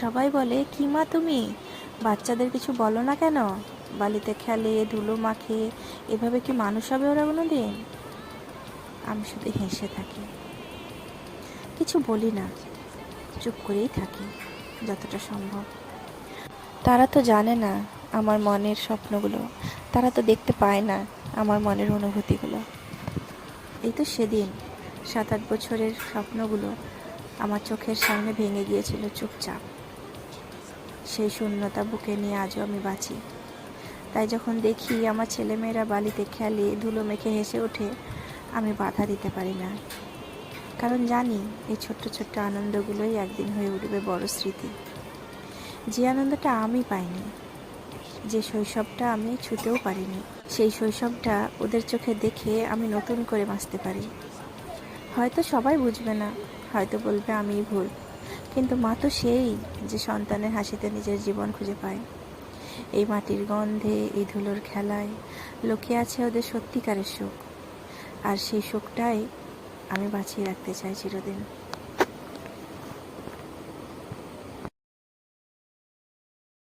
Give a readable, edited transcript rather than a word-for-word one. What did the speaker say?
সবাই বলে, কি মা তুমি বাচ্চাদের কিছু বলো না কেন? বালিতে খেলে, ধুলো মাখে, এভাবে কি মানুষ হবে ওরা কোনো দিন? আমি শুধু হেসে থাকি, কিছু বলি না, চুপ করেই থাকি যতটা সম্ভব। তারা তো জানে না আমার মনের স্বপ্নগুলো, তারা তো দেখতে পায় না আমার মনের অনুভূতিগুলো। এই তো সেদিন 7-8 বছরের স্বপ্নগুলো আমার চোখের সামনে ভেঙে গিয়েছিল চুপচাপ। সেই শূন্যতা বুকে নিয়ে আজও আমি বাঁচি। তাই যখন দেখি আমার ছেলেমেয়েরা বালিতে খেলে, ধুলো মেখে হেসে ওঠে, আমি বাধা দিতে পারি না। কারণ জানি এই ছোট্ট ছোট্ট আনন্দগুলোই একদিন হয়ে উঠবে বড় স্মৃতি। যে আনন্দটা আমি পাইনি, যে শৈশবটা আমি ছুঁতেও পারিনি, সেই শৈশবটা ওদের চোখে দেখে আমি নতুন করে বাঁচতে পারি। হয়তো সবাই বুঝবে না, হয়তো বলবে আমিই ভুল, কিন্তু মা তো সেই যে সন্তানের হাসিতে নিজের জীবন খুঁজে পায়। এই মাটির গন্ধে, এই ধুলোর খেলায় লুকিয়ে আছে ওদের সত্যিকারের সুখ। আর সেই সুখটাই আমি বাঁচিয়ে রাখতে চাই চিরদিন।